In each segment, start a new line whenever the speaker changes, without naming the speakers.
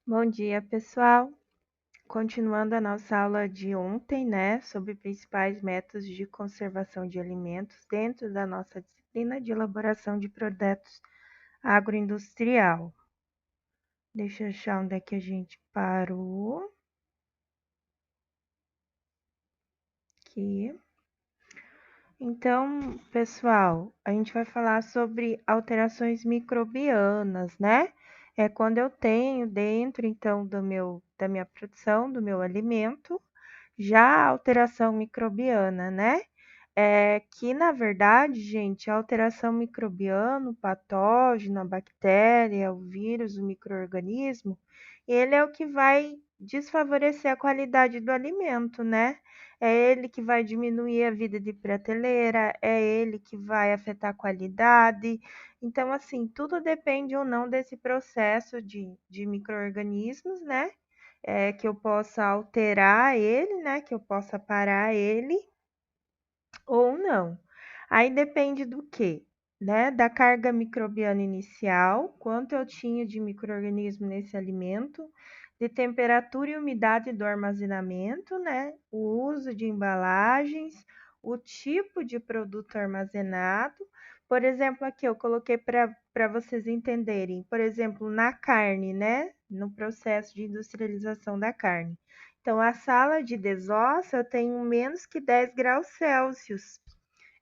Bom dia, pessoal. Continuando a nossa aula de ontem, né, sobre principais métodos de conservação de alimentos dentro da nossa disciplina de elaboração de produtos agroindustrial. Deixa eu achar onde é que a gente parou. Aqui. Então, pessoal, a gente vai falar sobre alterações microbianas, né? É quando eu tenho dentro, então, da minha produção, do meu alimento, já a alteração microbiana, né? Que na verdade, gente, a alteração microbiana, o patógeno, a bactéria, o vírus, o micro-organismo, ele é o que vai desfavorecer a qualidade do alimento, né? É ele que vai diminuir a vida de prateleira, é ele que vai afetar a qualidade. Então, assim, tudo depende ou não desse processo de micro-organismos, né? Que eu possa alterar ele, né? Que eu possa parar ele ou não. Aí depende do quê? Né? Da carga microbiana inicial, quanto eu tinha de micro-organismo nesse alimento, de temperatura e umidade do armazenamento, né? O uso de embalagens, o tipo de produto armazenado. Por exemplo, aqui eu coloquei para vocês entenderem, por exemplo, na carne, né? No processo de industrialização da carne. Então, a sala de desossa eu tenho menos que 10 graus Celsius.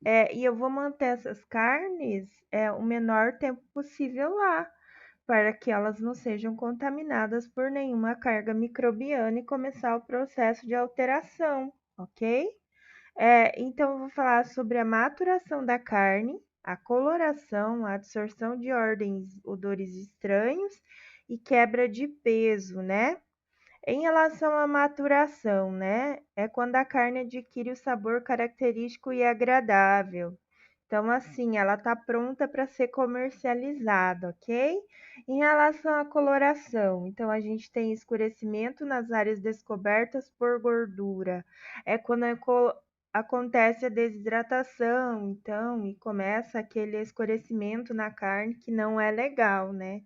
E eu vou manter essas carnes o menor tempo possível lá, para que elas não sejam contaminadas por nenhuma carga microbiana e começar o processo de alteração, ok? Então, eu vou falar sobre a maturação da carne, a coloração, a absorção de ordens, odores estranhos e quebra de peso, né? Em relação à maturação, né? É quando a carne adquire o sabor característico e agradável. Então, assim, ela está pronta para ser comercializada, ok? Em relação à coloração, então a gente tem escurecimento nas áreas descobertas por gordura. É quando acontece a desidratação, então, e começa aquele escurecimento na carne que não é legal, né?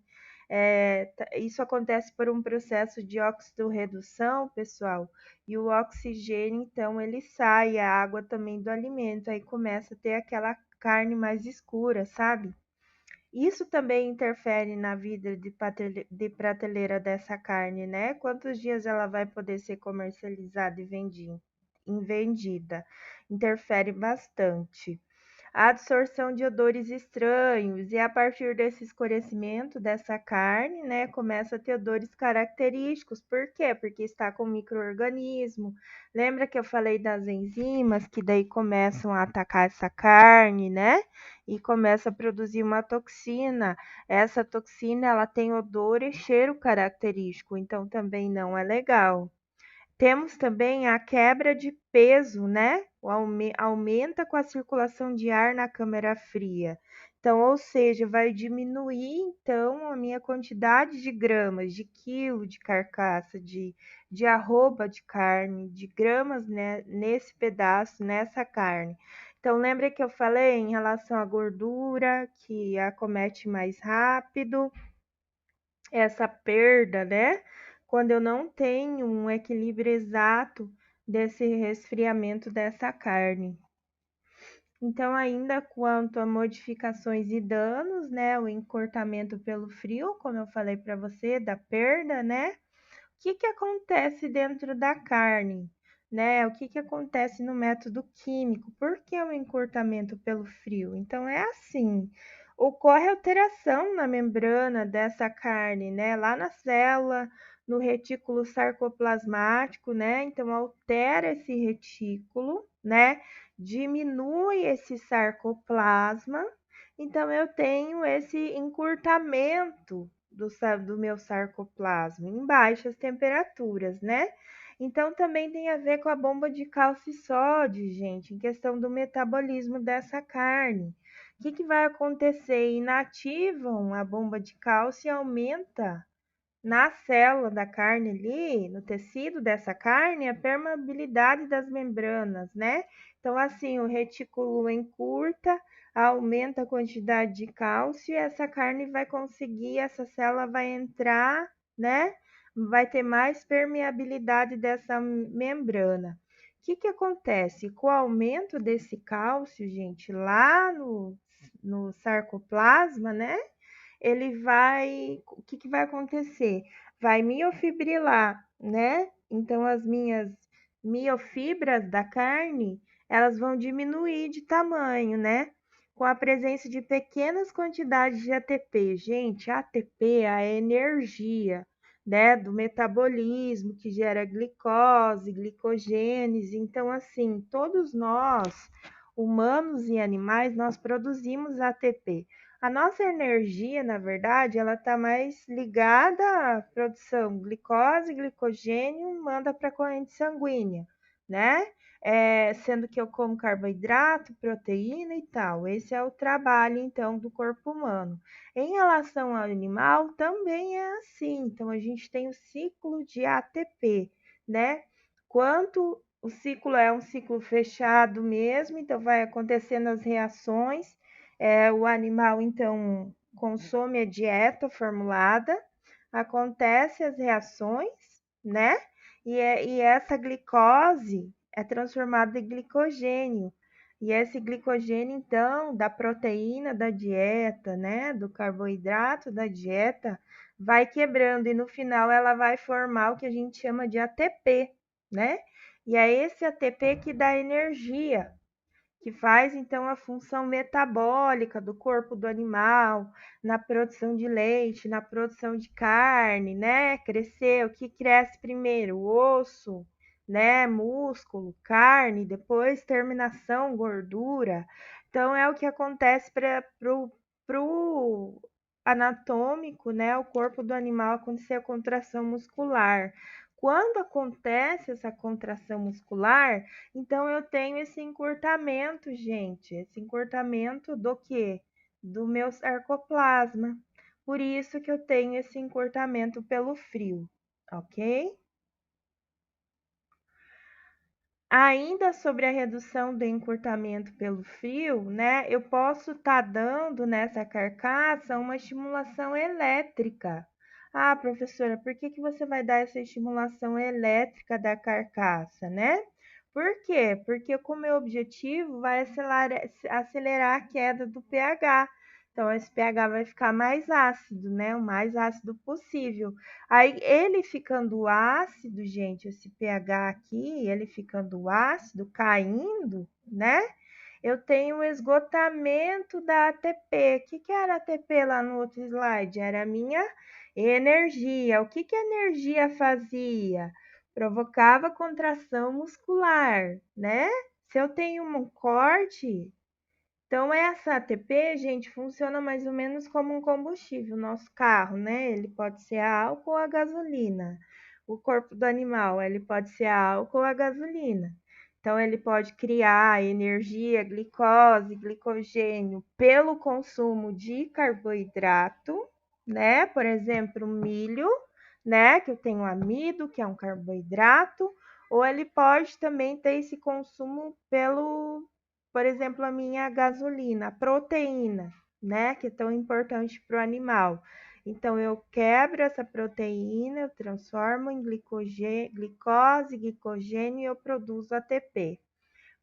Isso acontece por um processo de oxidorredução, pessoal, e o oxigênio, então, ele sai, a água também do alimento, aí começa a ter aquela carne mais escura, sabe? Isso também interfere na vida de prateleira dessa carne, né? Quantos dias ela vai poder ser comercializada e vendida? Interfere bastante a absorção de odores estranhos, e a partir desse escurecimento dessa carne, né, começa a ter odores característicos. Por quê? Porque está com micro-organismo. Lembra que eu falei das enzimas que daí começam a atacar essa carne, né? E começa a produzir uma toxina. Essa toxina, ela tem odor e cheiro característico, então também não é legal. Temos também a quebra de peso, né? Aumenta com a circulação de ar na câmara fria. Então, ou seja, vai diminuir então a minha quantidade de gramas, de quilo de carcaça, de arroba de carne, de gramas, né, nesse pedaço, nessa carne. Então, lembra que eu falei em relação à gordura, que acomete mais rápido, essa perda, né? Quando eu não tenho um equilíbrio exato desse resfriamento dessa carne. Então, ainda quanto a modificações e danos, né? O encurtamento pelo frio, como eu falei para você, da perda, né? O que acontece dentro da carne? Né? O que acontece no método químico? Por que o encurtamento pelo frio? Então, é assim, ocorre alteração na membrana dessa carne, né? Lá na célula, no retículo sarcoplasmático, né? Então, altera esse retículo, né? Diminui esse sarcoplasma, então eu tenho esse encurtamento do meu sarcoplasma em baixas temperaturas, né? Então também tem a ver com a bomba de cálcio e sódio, gente, em questão do metabolismo dessa carne. O que vai acontecer? Inativam a bomba de cálcio e aumenta na célula da carne ali, no tecido dessa carne, a permeabilidade das membranas, né? Então, assim, o retículo encurta, aumenta a quantidade de cálcio e essa carne vai conseguir, essa célula vai entrar, né? vai ter mais permeabilidade dessa membrana. O que que acontece? Com o aumento desse cálcio, gente, lá no sarcoplasma, né? Ele vai, o que que vai acontecer? Vai miofibrilar, né? Então as minhas miofibras da carne, elas vão diminuir de tamanho, né? Com a presença de pequenas quantidades de ATP. Gente, ATP é a energia, né, do metabolismo que gera glicose, glicogênese. Então, assim, todos nós, humanos e animais, nós produzimos ATP. A nossa energia, na verdade, ela está mais ligada à produção glicose, glicogênio, manda para a corrente sanguínea, né? Sendo que eu como carboidrato, proteína e tal. Esse é o trabalho, então, do corpo humano. Em relação ao animal, também é assim. Então, a gente tem o ciclo de ATP, né? Quanto o ciclo é um ciclo fechado mesmo, então vai acontecendo as reações, o animal, então, consome a dieta formulada, acontece as reações, né? E essa glicose é transformada em glicogênio. E esse glicogênio, então, da proteína da dieta, né? Do carboidrato da dieta, vai quebrando e no final ela vai formar o que a gente chama de ATP, né? E é esse ATP que dá energia, que faz então a função metabólica do corpo do animal, na produção de leite, na produção de carne, né? Crescer, o que cresce primeiro? O osso, né? Músculo, carne, depois terminação, gordura. Então é o que acontece para pro anatômico, né? O corpo do animal acontecer a contração muscular. Quando acontece essa contração muscular, então eu tenho esse encurtamento, gente. Esse encurtamento do quê? Do meu sarcoplasma. Por isso que eu tenho esse encurtamento pelo frio, ok? Ainda sobre a redução do encurtamento pelo frio, né? Eu posso estar dando nessa carcaça uma estimulação elétrica. Ah, professora, por que que você vai dar essa estimulação elétrica da carcaça, né? Por quê? Porque com o meu objetivo vai acelerar a queda do pH. Então, esse pH vai ficar mais ácido, né? O mais ácido possível. Aí ele ficando ácido, gente, esse pH aqui, ele ficando ácido, caindo, né? Eu tenho o esgotamento da ATP. O que que era ATP lá no outro slide? Era a minha energia. O que que a energia fazia? Provocava contração muscular, né? Se eu tenho um corte, então, essa ATP, gente, funciona mais ou menos como um combustível. Nosso carro, né? Ele pode ser a álcool ou a gasolina. O corpo do animal, ele pode ser a álcool ou a gasolina. Então, ele pode criar energia, glicose, glicogênio pelo consumo de carboidrato, né? Por exemplo, milho, né? Que eu tenho amido, que é um carboidrato, ou ele pode também ter esse consumo pelo, por exemplo, a minha gasolina, a proteína, né, que é tão importante para o animal. Então, eu quebro essa proteína, eu transformo em glicose, glicogênio e eu produzo ATP.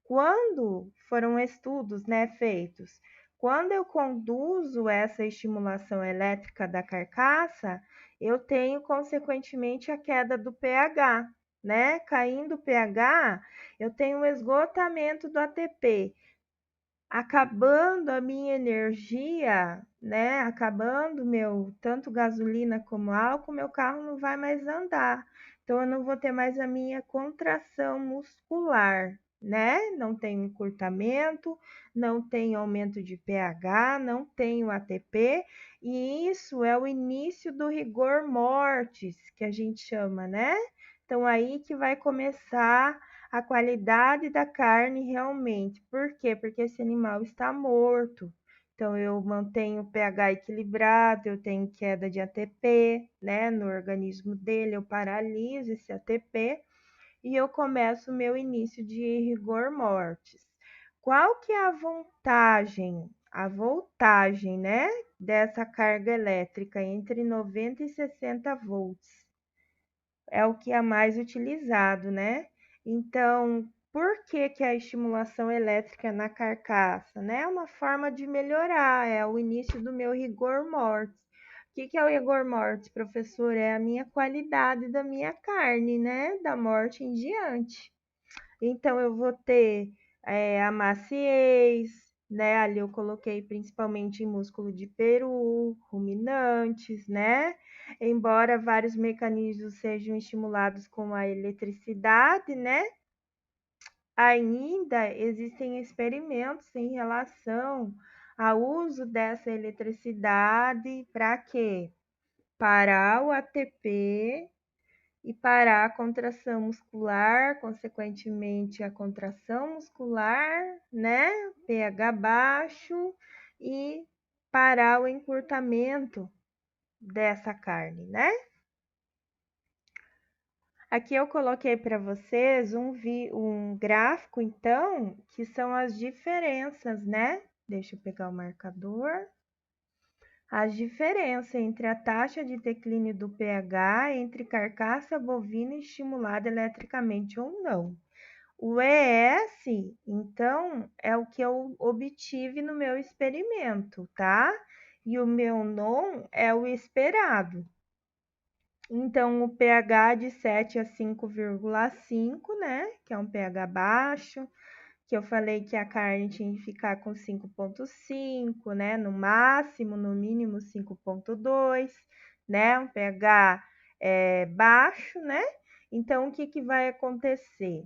Quando foram estudos, né, feitos, quando eu conduzo essa estimulação elétrica da carcaça, eu tenho consequentemente a queda do pH, né? Caindo o pH, eu tenho o esgotamento do ATP, acabando a minha energia, né? Acabando meu tanto gasolina como álcool, meu carro não vai mais andar. Então eu não vou ter mais a minha contração muscular, né? Não tenho encurtamento, não tenho aumento de pH, não tenho ATP, e isso é o início do rigor mortis, que a gente chama, né? Então aí que vai começar a qualidade da carne realmente. Por quê? Porque esse animal está morto. Então, eu mantenho o pH equilibrado, eu tenho queda de ATP, né, no organismo dele, eu paraliso esse ATP e eu começo o meu início de rigor mortis. Qual que é a vantagem? A voltagem, né, dessa carga elétrica entre 90 e 60 volts. é o que é mais utilizado, né? Então, por que que a estimulação elétrica na carcaça, né? É uma forma de melhorar, é o início do meu rigor mortis. O que que é o rigor mortis, professor? É a minha qualidade da minha carne, né? Da morte em diante. Então, eu vou ter a maciez, né? Ali eu coloquei principalmente em músculo de peru, ruminantes, né? Embora vários mecanismos sejam estimulados com a eletricidade, né? Ainda existem experimentos em relação ao uso dessa eletricidade para quê? Parar o ATP e parar a contração muscular, consequentemente a contração muscular, né? pH baixo e parar o encurtamento dessa carne, né? Aqui eu coloquei para vocês um gráfico, então, que são as diferenças, né? Deixa eu pegar o marcador. As diferenças entre a taxa de declínio do pH entre carcaça bovina estimulada eletricamente ou não. O ES, então, é o que eu obtive no meu experimento, tá? E o meu NOM é o esperado. Então, o pH de 7 a 5,5, né? Que é um pH baixo, que eu falei que a carne tinha que ficar com 5,5, né? No máximo, no mínimo 5,2, né? Um pH baixo, né? Então, o que que vai acontecer?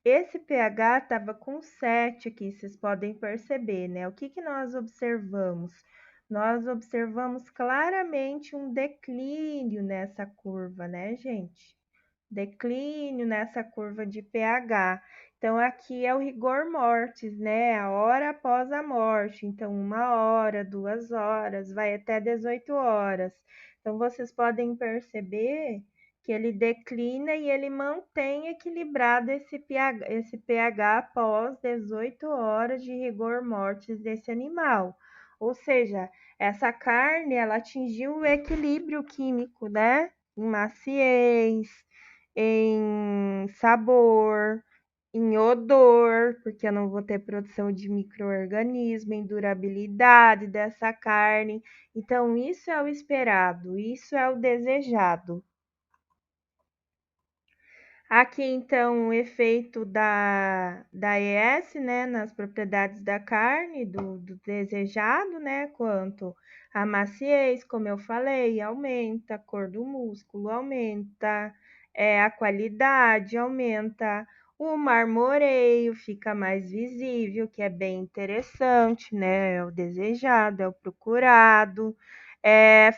Esse pH estava com 7 aqui, vocês podem perceber, né? O que que nós observamos? Nós observamos claramente um declínio nessa curva, né, gente? Declínio nessa curva de pH. Então, aqui é o rigor mortis, né? A hora após a morte. Então, 1 hora, 2 horas, vai até 18 horas. Então, vocês podem perceber que ele declina e ele mantém equilibrado esse pH após 18 horas de rigor mortis desse animal. Ou seja, essa carne, ela atingiu o equilíbrio químico, né? Em maciez, em sabor, em odor, porque eu não vou ter produção de micro-organismo, em durabilidade dessa carne. Então, isso é o esperado, isso é o desejado. Aqui, então, o efeito da ES, né, nas propriedades da carne, do desejado, né, quanto a maciez, como eu falei, aumenta, a cor do músculo aumenta, a qualidade aumenta, o marmoreio fica mais visível, que é bem interessante, né, é o desejado, é o procurado,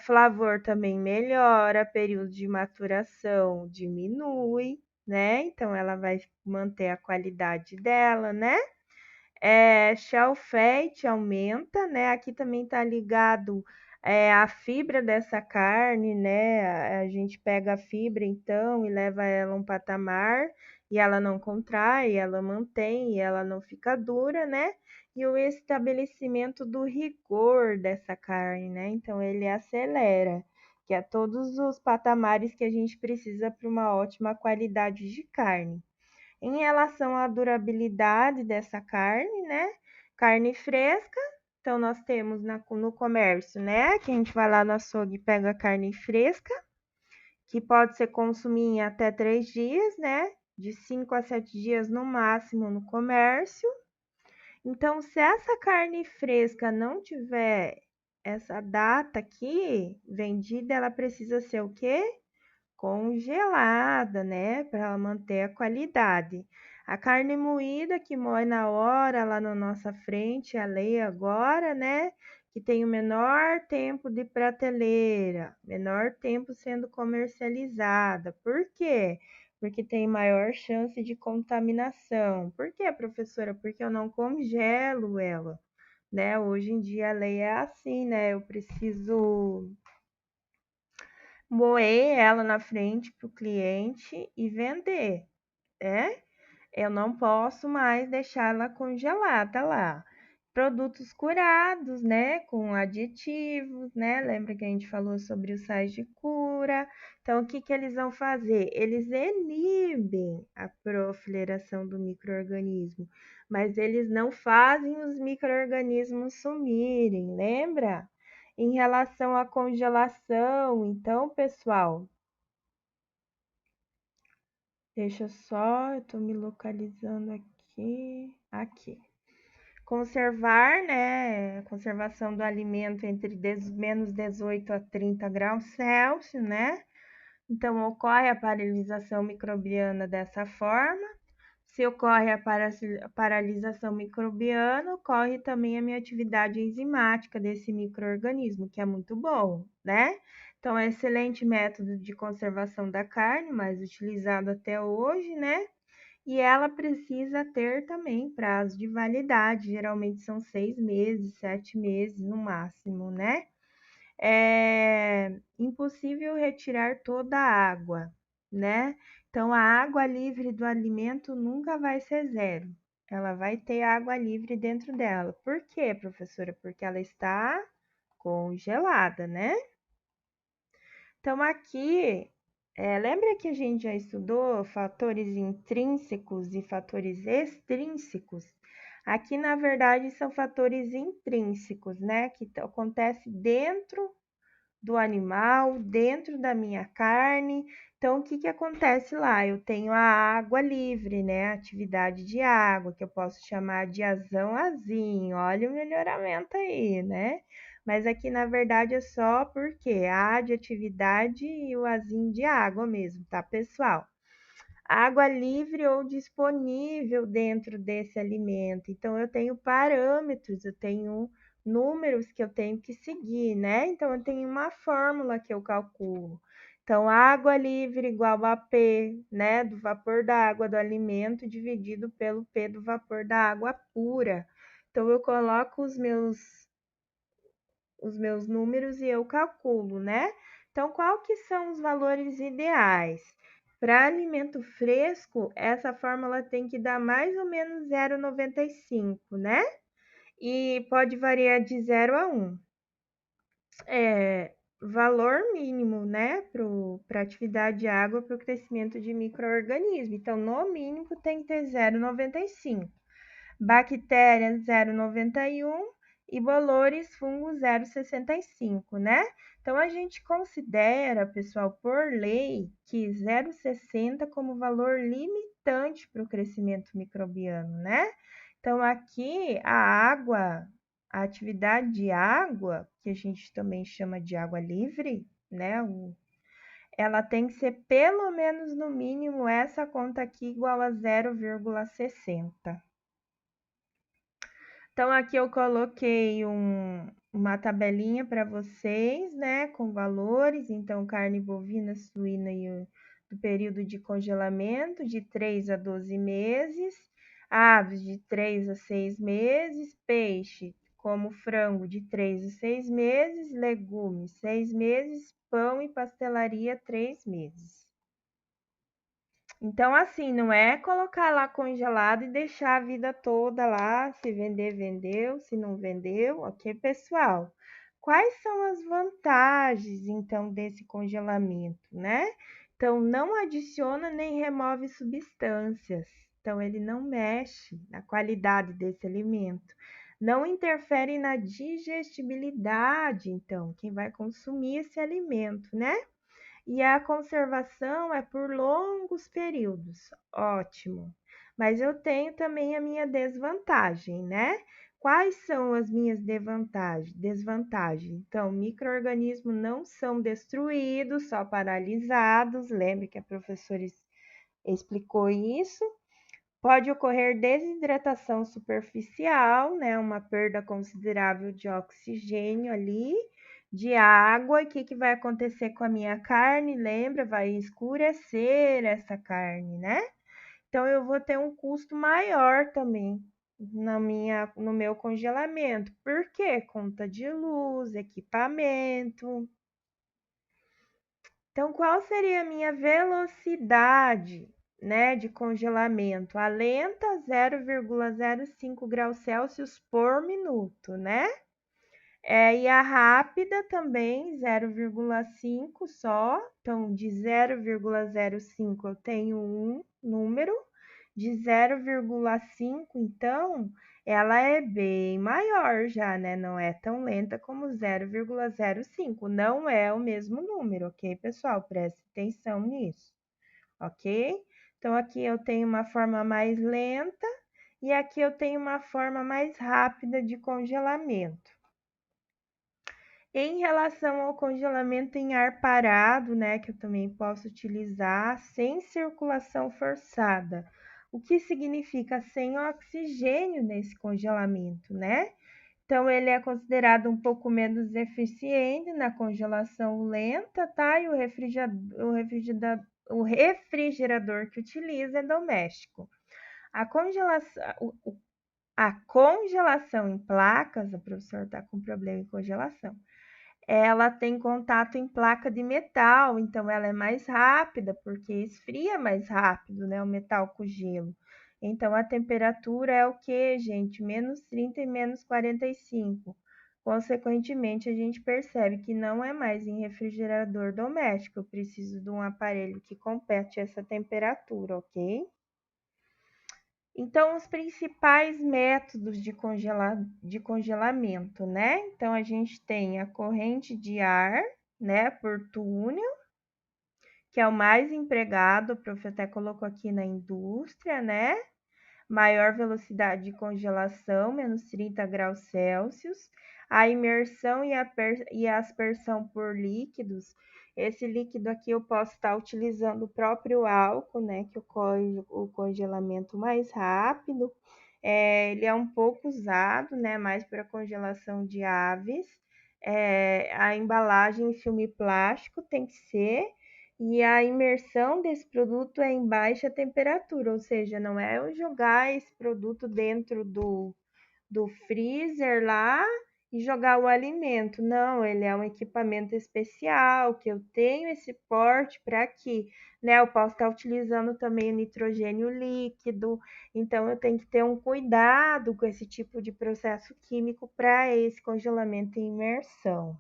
flavor também melhora, período de maturação diminui, né? Então ela vai manter a qualidade dela, né? Shelf fat aumenta, né? Aqui também tá ligado a fibra dessa carne, né? A gente pega a fibra então e leva ela a um patamar e ela não contrai, ela mantém e ela não fica dura, né? E o estabelecimento do rigor dessa carne, né? Então ele acelera, que é todos os patamares que a gente precisa para uma ótima qualidade de carne. Em relação à durabilidade dessa carne, né? Carne fresca, então nós temos no comércio, né? Que a gente vai lá no açougue e pega a carne fresca, que pode ser consumida em até 3 dias, né? De 5 a 7 dias no máximo no comércio. Então, se essa carne fresca não tiver essa data aqui vendida, ela precisa ser o quê? Congelada, né, para ela manter a qualidade. A carne moída que moe na hora lá na nossa frente, a lei agora, né, que tem o menor tempo de prateleira, menor tempo sendo comercializada. Por quê? Porque tem maior chance de contaminação. Por quê, professora? Porque eu não congelo ela, né? Hoje em dia a lei é assim, né? Eu preciso moer ela na frente para o cliente e vender, né? Eu não posso mais deixar ela congelada lá. produtos curados, né, com aditivos, né? Lembra que a gente falou sobre os sais de cura? Então, o que que eles vão fazer? Eles inibem a proliferação do micro-organismo, mas eles não fazem os micro-organismos sumirem, lembra? Em relação à congelação, então, pessoal, deixa só, eu tô me localizando aqui. Aqui. Conservar, né? Conservação do alimento entre menos 18 a 30 graus Celsius, né? Então, ocorre a paralisação microbiana dessa forma. Se ocorre a paralisação microbiana, ocorre também a minha atividade enzimática desse microorganismo, que é muito bom, né? Então, é um excelente método de conservação da carne, mais utilizado até hoje, né? E ela precisa ter também prazo de validade, geralmente são 6 meses, 7 meses no máximo, né? É impossível retirar toda a água, né? Então, a água livre do alimento nunca vai ser zero. Ela vai ter água livre dentro dela. Por quê, professora? Porque ela está congelada, né? Então, aqui, lembra que a gente já estudou fatores intrínsecos e fatores extrínsecos? Aqui, na verdade, são fatores intrínsecos, né? Que acontece dentro do animal, dentro da minha carne. Então, o que que acontece lá? Eu tenho a água livre, né? A atividade de água, que eu posso chamar de azão-azinho. Olha o melhoramento aí, né? Mas aqui, na verdade, é só porque a de atividade e o azinho de água mesmo, tá, pessoal? Água livre ou disponível dentro desse alimento. Então, eu tenho parâmetros, eu tenho números que eu tenho que seguir, né? Então, eu tenho uma fórmula que eu calculo. Então, água livre igual a P, né, do vapor da água do alimento dividido pelo P do vapor da água pura. Então, eu coloco os meus números e eu calculo, né? Então, qual que são os valores ideais? Para alimento fresco, essa fórmula tem que dar mais ou menos 0,95, né? E pode variar de 0 a 1. Valor mínimo, né, para atividade de água para o crescimento de micro-organismo. Então, no mínimo tem que ter 0,95. Bactéria 0,91 e bolores fungos 0,65, né? Então a gente considera, pessoal, por lei, que 0,60 como valor limitante para o crescimento microbiano, né? Então aqui a água, a atividade de água, que a gente também chama de água livre, né? Ela tem que ser pelo menos no mínimo essa conta aqui igual a 0,60. Então, aqui eu coloquei uma tabelinha para vocês, né, com valores. Então, carne bovina, suína e do período de congelamento de 3 a 12 meses, aves de 3 a 6 meses, peixe, como frango, de 3 a 6 meses, legumes, 6 meses, pão e pastelaria, 3 meses. Então, assim, não é colocar lá congelado e deixar a vida toda lá, se vender, vendeu, se não vendeu, ok, pessoal? Quais são as vantagens, então, desse congelamento, né? Então, não adiciona nem remove substâncias. Então, ele não mexe na qualidade desse alimento. Não interfere na digestibilidade, então, quem vai consumir esse alimento, né? E a conservação é por longos períodos. Ótimo. Mas eu tenho também a minha desvantagem, né? Quais são as minhas desvantagens? Então, micro-organismos não são destruídos, só paralisados. Lembre que a professora explicou isso. Pode ocorrer desidratação superficial, né? Uma perda considerável de oxigênio ali, de água. E o que que vai acontecer com a minha carne? Lembra? Vai escurecer essa carne, né? Então eu vou ter um custo maior também no meu congelamento. Por quê? Conta de luz, equipamento. Então, qual seria a minha velocidade né, de congelamento. A lenta, 0,05 graus Celsius por minuto, né? E a rápida também, 0,5 só. Então, de 0,05 eu tenho um número, de 0,5, então, ela é bem maior já, né? Não é tão lenta como 0,05. Não é o mesmo número, ok, pessoal? Preste atenção nisso, ok? Então, aqui eu tenho uma forma mais lenta e aqui eu tenho uma forma mais rápida de congelamento. Em relação ao congelamento em ar parado, né, que eu também posso utilizar sem circulação forçada. O que significa sem oxigênio nesse congelamento, né? Então, ele é considerado um pouco menos eficiente na congelação lenta, tá? E o refrigerador que utiliza é doméstico. A congelação em placas, o professor está com problema em congelação, ela tem contato em placa de metal, então ela é mais rápida, porque esfria mais rápido, né, o metal com gelo. Então a temperatura é o que, gente? Menos 30 e menos 45. Consequentemente, a gente percebe que não é mais em refrigerador doméstico, eu preciso de um aparelho que compete essa temperatura, ok? Então, os principais métodos de congelamento, né? Então, a gente tem a corrente de ar, né, por túnel, que é o mais empregado, o prof até colocou aqui na indústria, né? Maior velocidade de congelação, menos 30 graus Celsius, a imersão e a aspersão por líquidos. Esse líquido aqui eu posso estar utilizando o próprio álcool, né, que ocorre o congelamento mais rápido. Ele é um pouco usado, né, mais para congelação de aves. A embalagem em filme plástico tem que ser, e a imersão desse produto é em baixa temperatura, ou seja, não é eu jogar esse produto dentro do freezer lá e jogar o alimento. Não, ele é um equipamento especial que eu tenho esse porte para que, né, eu posso estar utilizando também o nitrogênio líquido, então eu tenho que ter um cuidado com esse tipo de processo químico para esse congelamento em imersão.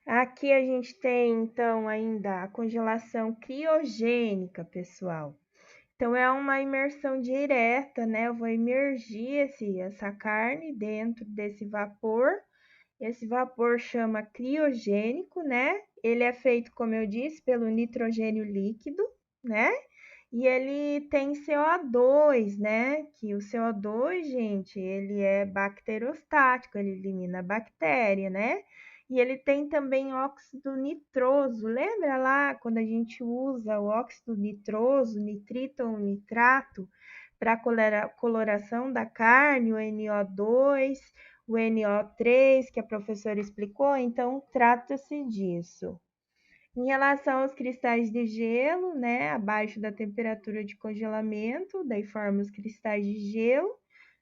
Aqui a gente tem, então, ainda a congelação criogênica, pessoal. Então, é uma imersão direta, né? Eu vou imergir essa carne dentro desse vapor. Esse vapor chama criogênico, né? Ele é feito, como eu disse, pelo nitrogênio líquido, né? E ele tem CO2, né? Que o CO2, gente, ele é bacterostático, ele elimina a bactéria, né? E ele tem também óxido nitroso. Lembra lá quando a gente usa o óxido nitroso, nitrito ou nitrato, para a coloração da carne, o NO2, o NO3, que a professora explicou? Então, trata-se disso. Em relação aos cristais de gelo, né, abaixo da temperatura de congelamento, daí forma os cristais de gelo.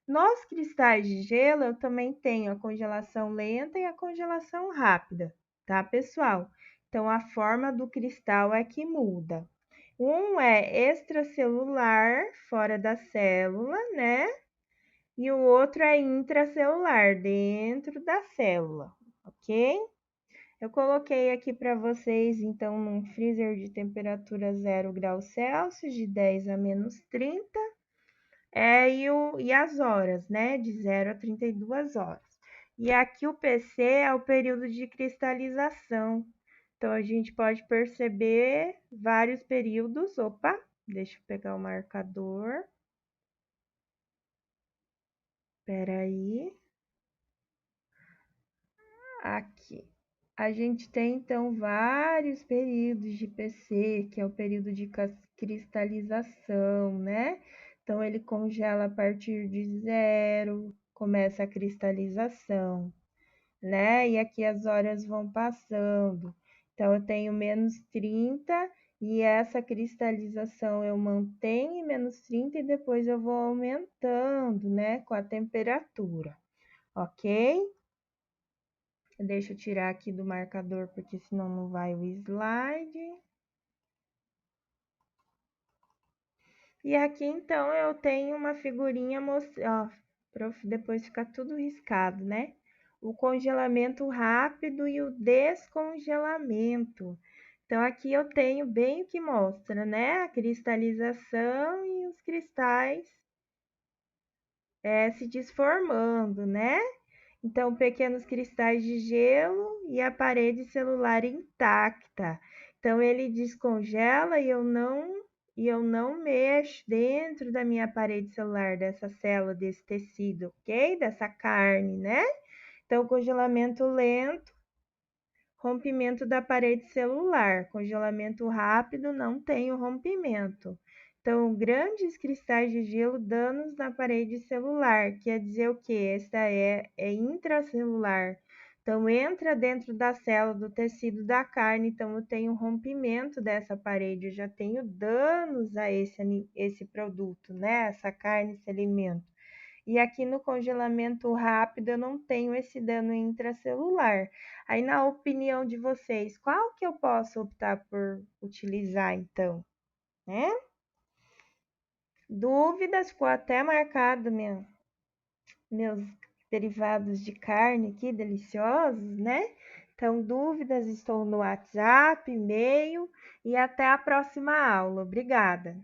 Nos cristais de gelo, eu também tenho a congelação lenta e a congelação rápida, tá, pessoal? Então, a forma do cristal é que muda. Um é extracelular, fora da célula, né? E o outro é intracelular, dentro da célula, ok? Eu coloquei aqui para vocês, então, num freezer de temperatura 0 graus Celsius, de 10 a menos 30, e as horas, né, de 0 a 32 horas. E aqui o PC é o período de cristalização. Então, a gente pode perceber vários períodos. Opa, deixa eu pegar o marcador. Espera aí. Aqui. A gente tem, então, vários períodos de PC, que é o período de cristalização, né? Então, ele congela a partir de 0, começa a cristalização, né? E aqui as horas vão passando. Então, eu tenho menos 30 e essa cristalização eu mantenho em menos 30 e depois eu vou aumentando, né? Com a temperatura, ok? Deixa eu tirar aqui do marcador, porque senão não vai o slide. E aqui então eu tenho uma figurinha mostrando, depois fica tudo riscado, né? O congelamento rápido e o descongelamento. Então aqui eu tenho bem o que mostra, né? A cristalização e os cristais se desformando, né? Então, pequenos cristais de gelo e a parede celular intacta. Então, ele descongela e eu não mexo dentro da minha parede celular, dessa célula, desse tecido, ok? Dessa carne, né? Então, congelamento lento, rompimento da parede celular. Congelamento rápido, não tem o rompimento. Então, grandes cristais de gelo, danos na parede celular. Quer dizer o quê? Esta é intracelular. Então, entra dentro da célula do tecido da carne. Então, eu tenho rompimento dessa parede. Eu já tenho danos a esse produto, né? Essa carne, esse alimento. E aqui no congelamento rápido eu não tenho esse dano intracelular. Aí, na opinião de vocês, qual que eu posso optar por utilizar então, né? Dúvidas, ficou até marcado meus derivados de carne aqui, deliciosos, né? Então, dúvidas, estou no WhatsApp, e-mail e até a próxima aula. Obrigada!